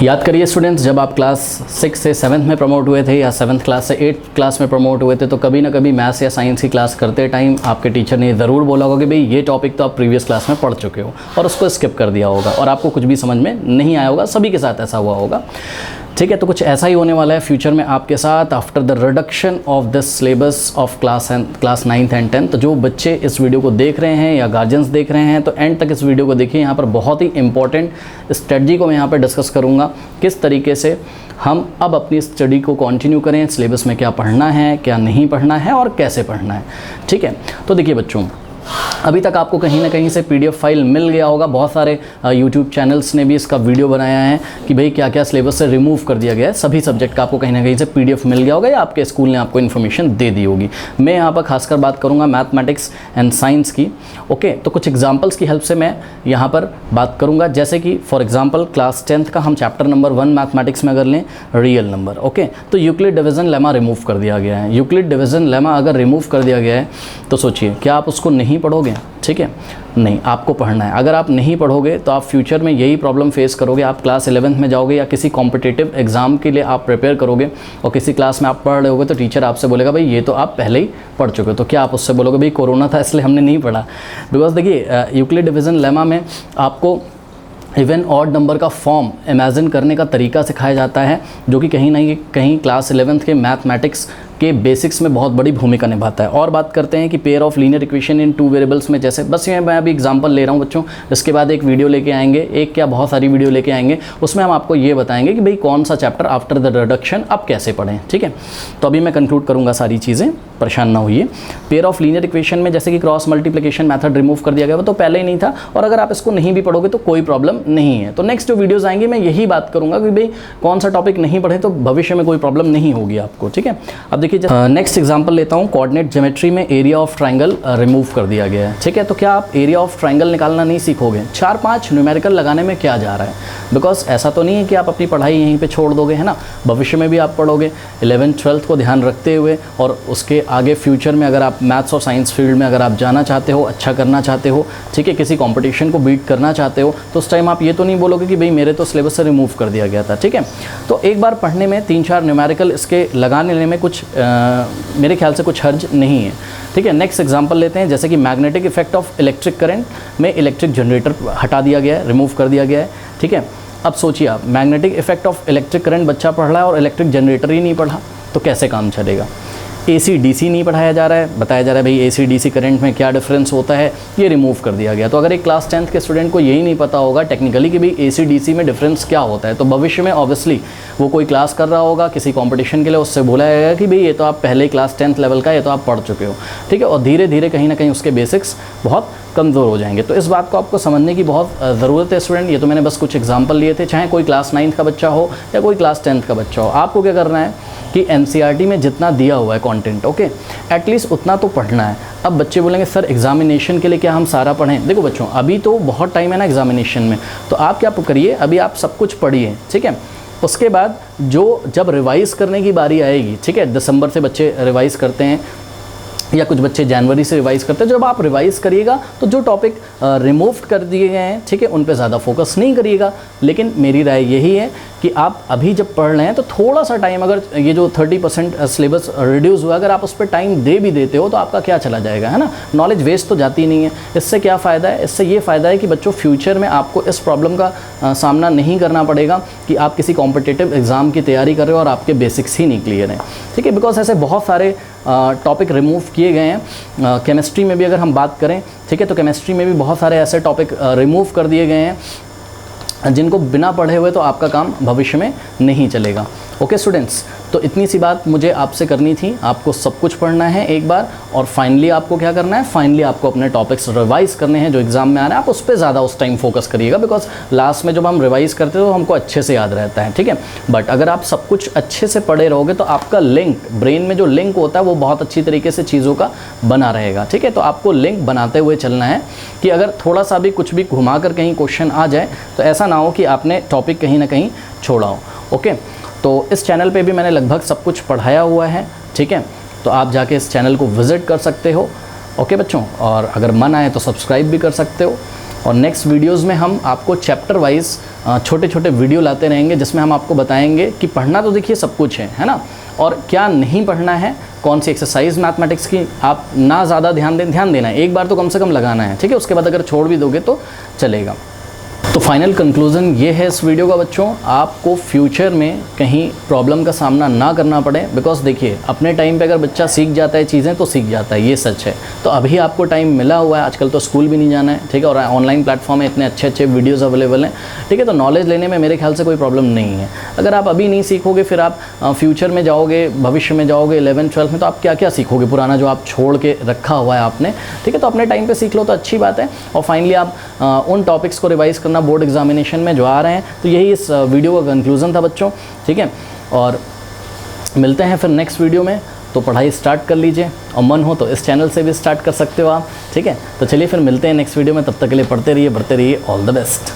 याद करिए स्टूडेंट्स, जब आप क्लास 6 से 7th में प्रमोट हुए थे या 7th क्लास से 8th क्लास में प्रमोट हुए थे तो कभी ना कभी मैथ्स या साइंस की क्लास करते टाइम आपके टीचर ने ज़रूर बोला होगा कि भाई ये टॉपिक तो आप प्रीवियस क्लास में पढ़ चुके हो और उसको स्किप कर दिया होगा और आपको कुछ भी समझ में नहीं आया होगा। सभी के साथ ऐसा हुआ होगा, ठीक है। तो कुछ ऐसा ही होने वाला है फ्यूचर में आपके साथ after the reduction of this syllabus of class 9th and 10th। तो जो बच्चे इस वीडियो को देख रहे हैं या गार्जियंस देख रहे हैं तो एंड तक इस वीडियो को देखिए। यहाँ पर बहुत ही इंपॉर्टेंट स्ट्रेटजी को मैं यहाँ पर डिस्कस करूँगा, किस तरीके से हम अब अपनी स्टडी को कंटिन्यू करें, सिलेबस में क्या पढ़ना है, क्या नहीं पढ़ना है और कैसे पढ़ना है, ठीक है। तो देखिए बच्चों, अभी तक आपको कहीं ना कहीं से पीडीएफ फाइल मिल गया होगा। बहुत सारे यूट्यूब चैनल्स ने भी इसका वीडियो बनाया है कि भाई क्या क्या सिलेबस से रिमूव कर दिया गया है। सभी सब्जेक्ट का आपको कहीं ना कहीं से पीडीएफ मिल गया होगा या आपके स्कूल ने आपको इन्फॉर्मेशन दे दी होगी। मैं यहाँ पर खासकर बात करूँगा मैथमेटिक्स एंड साइंस की, ओके। तो कुछ एग्जाम्पल्स की हेल्प से मैं यहाँ पर बात करूँगा, जैसे कि फॉर एग्जाम्पल क्लास 10th का हम चैप्टर नंबर 1 मैथमेटिक्स में अगर लें रियल नंबर, ओके। तो यूक्लिड डिवीज़न लेमा रिमूव कर दिया गया है। यूक्लिड डिवीज़न लेमा अगर रिमूव कर दिया गया है तो सोचिए, क्या आप उसको नहीं पढ़ोगे? ठीक है, नहीं, आपको पढ़ना है। अगर आप नहीं पढ़ोगे तो आप फ्यूचर में यही प्रॉब्लम फेस करोगे। आप क्लास 11th में जाओगे या किसी कॉम्पिटिटिव एग्जाम के लिए आप प्रिपेयर करोगे और किसी क्लास में आप पढ़ रहे होगे तो टीचर आपसे बोलेगा भाई ये तो आप पहले ही पढ़ चुके हो। तो क्या आप उससे बोलोगे भाई कोरोना था इसलिए हमने नहीं पढ़ा? बिकॉज देखिए यूक्लिड डिवीज़न लेमा में आपको इवन ऑड नंबर का फॉर्म इमेजिन करने का तरीका सिखाया जाता है, जो कि कहीं ना कहीं क्लास 11th के मैथमेटिक्स के बेसिक्स में बहुत बड़ी भूमिका निभाता है। और बात करते हैं कि pair of linear equation in 2 variables में, जैसे बस ये मैं अभी एग्जांपल ले रहा हूँ बच्चों, इसके बाद एक वीडियो लेके आएंगे, एक क्या बहुत सारी वीडियो लेके आएंगे, उसमें हम आपको ये बताएंगे कि भाई कौन सा चैप्टर आफ्टर द रिडक्शन अब कैसे पढ़ें, ठीक है। तो अभी मैं कंक्लूड करूँगा सारी चीज़ें, परेशान ना होइए। पेयर ऑफ लीनियर इक्वेशन में जैसे कि क्रॉस मल्टीप्लिकेशन मेथड रिमूव कर दिया गया, वो तो पहले ही नहीं था और अगर आप इसको नहीं भी पढ़ोगे तो कोई प्रॉब्लम नहीं है। तो नेक्स्ट जो वीडियोस आएंगे मैं यही बात करूंगा कि भाई कौन सा टॉपिक नहीं पढ़े तो भविष्य में कोई प्रॉब्लम नहीं होगी आपको, ठीक है। अब देखिए नेक्स्ट एग्जांपल लेता हूं, कोऑर्डिनेट ज्योमेट्री में एरिया ऑफ ट्रायंगल रिमूव कर दिया गया है, ठीक है। तो क्या आप एरिया ऑफ ट्रायंगल निकालना नहीं सीखोगे? 4-5 न्यूमेरिकल लगाने में क्या जा रहा है? बिकॉज ऐसा तो नहीं है कि आप अपनी पढ़ाई यहीं पे छोड़ दोगे, है ना। भविष्य में भी आप पढ़ोगे 11th 12th को ध्यान रखते हुए, और उसके आगे फ्यूचर में अगर आप मैथ्स और साइंस फील्ड में अगर आप जाना चाहते हो, अच्छा करना चाहते हो, ठीक है, किसी कॉम्पिटिशन को बीट करना चाहते हो, तो उस टाइम आप ये तो नहीं बोलोगे कि भाई मेरे तो सिलेबस से रिमूव कर दिया गया था, ठीक है। तो एक बार पढ़ने में 3-4 न्यूमेरिकल इसके लगाने लेने में कुछ मेरे ख्याल से कुछ हर्ज नहीं है, ठीक है। नेक्स्ट एग्जांपल लेते हैं, जैसे कि magnetic effect of electric current में इलेक्ट्रिक जनरेटर हटा दिया गया है, रिमूव कर दिया गया है, ठीक है। अब सोचिए आप, magnetic effect of electric current बच्चा पढ़ रहा है और इलेक्ट्रिक जनरेटर ही नहीं पढ़ा तो कैसे काम चलेगा? AC DC नहीं पढ़ाया जा रहा है, बताया जा रहा है भाई AC DC करंट में क्या डिफरेंस होता है, ये रिमूव कर दिया गया। तो अगर एक क्लास 10th के स्टूडेंट को यही नहीं पता होगा टेक्निकली कि भाई AC DC में डिफरेंस क्या होता है, तो भविष्य में ऑब्वियसली वो कोई क्लास कर रहा होगा किसी कंपटीशन के लिए, उससे बोला जाएगा कि भाई ये तो आप पहले क्लास 10th लेवल का, ये तो आप पढ़ चुके हो, ठीक है। और धीरे धीरे कहीं ना कहीं उसके बेसिक्स बहुत कमज़ोर हो जाएंगे। तो इस बात को आपको समझने की बहुत ज़रूरत है स्टूडेंट। ये तो मैंने बस कुछ एग्जांपल लिए थे, चाहे कोई क्लास 9th का बच्चा हो या कोई क्लास 10th का बच्चा हो। आपको क्या करना है कि NCERT में जितना दिया हुआ है कंटेंट, ओके, एटलीस्ट उतना तो पढ़ना है। अब बच्चे बोलेंगे सर एग्जामिनेशन के लिए क्या हम सारा पढ़ें? देखो बच्चों, अभी तो बहुत टाइम है ना एग्जामिनेशन में, तो आप क्या करिए, अभी आप सब कुछ पढ़िए, ठीक है। उसके बाद जब रिवाइज़ करने की बारी आएगी, ठीक है, दिसंबर से बच्चे रिवाइज़ करते हैं या कुछ बच्चे जनवरी से रिवाइज़ करते हैं, जब आप रिवाइज़ करिएगा तो जो टॉपिक रिमूव कर दिए गए हैं, ठीक है, उन पे ज़्यादा फोकस नहीं करिएगा। लेकिन मेरी राय यही है कि आप अभी जब पढ़ रहे हैं तो थोड़ा सा टाइम, अगर ये जो 30% सिलेबस रिड्यूस हुआ, अगर आप उस पर टाइम दे भी देते हो तो आपका क्या चला जाएगा, है ना। नॉलेज वेस्ट तो जाती नहीं है। इससे क्या फ़ायदा है? इससे ये फ़ायदा है कि बच्चों फ्यूचर में आपको इस प्रॉब्लम का सामना नहीं करना पड़ेगा कि आप किसी कॉम्पिटिटिव एग्ज़ाम की तैयारी कर रहे हो और आपके बेसिक्स ही नहीं क्लियर हैं, ठीक है। बिकॉज ऐसे बहुत सारे टॉपिक रिमूव किए गए हैं। केमिस्ट्री में भी अगर हम बात करें, ठीक है, तो केमिस्ट्री में भी बहुत सारे ऐसे टॉपिक रिमूव कर दिए गए हैं जिनको बिना पढ़े हुए तो आपका काम भविष्य में नहीं चलेगा। ओके स्टूडेंट्स, तो इतनी सी बात मुझे आपसे करनी थी। आपको सब कुछ पढ़ना है एक बार, और फाइनली आपको क्या करना है, फाइनली आपको अपने टॉपिक्स रिवाइज करने हैं जो एग्जाम में आ रहे हैं। आप उस पर ज़्यादा उस टाइम फोकस करिएगा, बिकॉज लास्ट में जब हम रिवाइज करते हैं तो हमको अच्छे से याद रहता है, ठीक है। बट अगर आप सब कुछ अच्छे से पढ़े रहोगे तो आपका लिंक, ब्रेन में जो लिंक होता है वो बहुत अच्छी तरीके से चीज़ों का बना रहेगा, ठीक है। तो आपको लिंक बनाते हुए चलना है कि अगर थोड़ा सा भी कुछ भी घुमा कर कहीं क्वेश्चन आ जाए तो ऐसा ना हो कि आपने टॉपिक कहीं ना कहीं छोड़ा हो। ओके, तो इस चैनल पे भी मैंने लगभग सब कुछ पढ़ाया हुआ है, ठीक है। तो आप जाके इस चैनल को विज़िट कर सकते हो, ओके बच्चों, और अगर मन आए तो सब्सक्राइब भी कर सकते हो। और नेक्स्ट वीडियोस में हम आपको चैप्टर वाइज छोटे छोटे वीडियो लाते रहेंगे, जिसमें हम आपको बताएंगे कि पढ़ना तो देखिए सब कुछ है ना, और क्या नहीं पढ़ना है, कौन सी एक्सरसाइज मैथमेटिक्स की आप ना ज़्यादा ध्यान देना है, एक बार तो कम से कम लगाना है, ठीक है। उसके बाद अगर छोड़ भी दोगे तो चलेगा। तो फाइनल कंक्लूज़न ये है इस वीडियो का बच्चों, आपको फ्यूचर में कहीं प्रॉब्लम का सामना ना करना पड़े। बिकॉज देखिए अपने टाइम पे अगर बच्चा सीख जाता है चीज़ें तो सीख जाता है, ये सच है। तो अभी आपको टाइम मिला हुआ है, आजकल तो स्कूल भी नहीं जाना है, ठीक है, और ऑनलाइन प्लेटफॉर्म में इतने अच्छे अच्छे वीडियोज़ अवेलेबल हैं, ठीक है। तो नॉलेज लेने में मेरे ख्याल से कोई प्रॉब्लम नहीं है। अगर आप अभी नहीं सीखोगे फिर आप फ्यूचर में जाओगे, भविष्य में जाओगे 11th 12th में, तो आप क्या क्या सीखोगे पुराना जो आप छोड़ के रखा हुआ है आपने, ठीक है। तो अपने टाइम पर सीख लो तो अच्छी बात है। और फाइनली आप उन टॉपिक्स को रिवाइज़ करना बोर्ड एग्जामिनेशन में जो आ रहे हैं। तो यही इस वीडियो का कंक्लूज़न था बच्चों, ठीक है। और मिलते हैं फिर नेक्स्ट वीडियो में। तो पढ़ाई स्टार्ट कर लीजिए, और मन हो तो इस चैनल से भी स्टार्ट कर सकते हो आप, ठीक है। तो चलिए फिर मिलते हैं नेक्स्ट वीडियो में, तब तक के लिए पढ़ते रहिए, बढ़ते रहिए। All the best.